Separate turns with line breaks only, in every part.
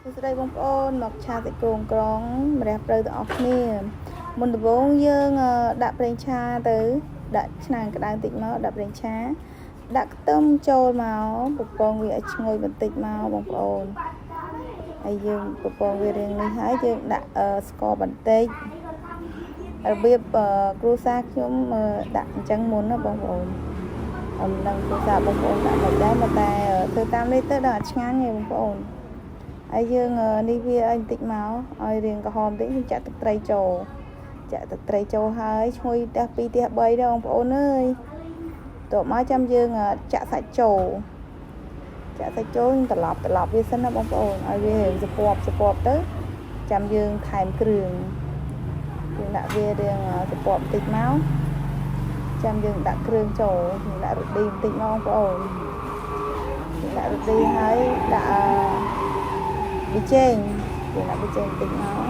ស្ដីបងប្អូនមកឆាសាច់គោក្រងម្រះព្រៅទាំងអស់គ្នាមុនដំបូងយើងដាក់ប្រេងឆាទៅដាក់ឆ្នាំងក្តៅបន្តិចមកដាក់ប្រេងឆាដាក់ខ្ទឹមចូលមកបំពងវាឲ្យឈ្ងុយបន្តិចមកបងប្អូនហើយយើងបំពងវារៀងនេះហើយយើងដាក់ស្ករបន្តិចរបៀបគ្រួសារខ្ញុំដាក់អញ្ចឹងមុនណាបងប្អូននឹងគ្រួសារបងប្អូនដាក់មិនដែរមកតែធ្វើតាមនេះទៅដល់ឆ្ងាញ់ទេបងប្អូនហើយយើងនេះវាឲ្យបន្តិចមកឲ្យរៀងក្រហមបន្តិចយើងចាក់ទឹកត្រីចូលហើយឈ្ងុយផ្ទះ2ផ្ទះ3ដែរបងប្អូនអើយតបមកចាំយើងចាក់សាច់ចូលត្រឡប់វាសិនណាបងប្អូនឲ្យវារៀងសពប់ទៅចាំយើងថែមគ្រឿងយើងដាក់វារៀងសពប់បន្តិចមកចាំយើងដាក់គ្រឿងចូលយើងដាក់រ៉ូឌីបន្តិចមកបងប្អូនយើងដាក់រ៉ូឌីហើយដាក់ប៊ីចេងយើងដាក់ប៊ីចេងបន្តិចមក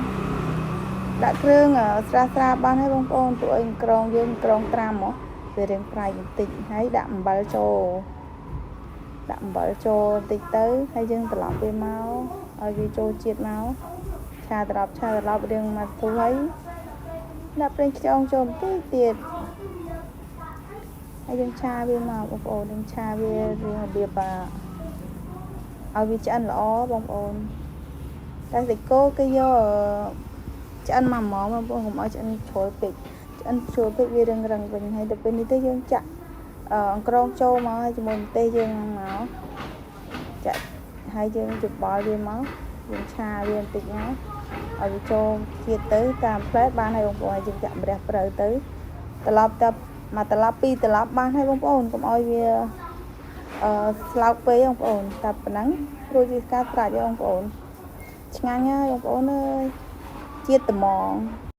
ដាក់គ្រឿងស្រាលបានហើយបងប្អូនព្រោះឲ្យក្រងយើងក្រងត្រាំហ៎វារៀងប្រៃបន្តិចហើយដាក់អំបិលចូលបន្តិចទៅហើយយើងត្រឡប់វាមកឲ្យវាចូលជាតិមកឆាត្រឡប់រៀងមកធូរហើយដាក់ប្រេងខ្យងចូលបន្តិចទៀតហើយយើងឆាវាមកបងប្អូនយើងឆាវារៀងរបៀបឲ្យវាឆ្អិនល្អបងប្អូនតែសាច់គោគេយកឆ្អិនមកហ្មងបងប្អូនកុំឲ្យឆ្អិនជ្រុលពេកវារឹងវិញហើយទៅពេលនេះទៅយើងចាក់អង្ក្រងចូលមកហើយជាមួយម្ទេសយើងមកចាក់ហើយយើងច្បល់វាមកយើងឆាវាបន្តិចមកឲ្យវាចូលជាតិទៅតាមផ្លែបានហើយបងប្អូនយើងចាក់ម្រះព្រៅទៅត្រឡប់ទៅមកត្រឡប់2ត្រឡប់បានហើយបងប្អូនកុំឲ្យវាស្លោកពេកបងប្អូនតែប៉ុណ្ណឹងរួចជាការត្រាច់បងប្អូនឆ្ងាញ់ហើយបងប្អូនអើយជាតិត្មង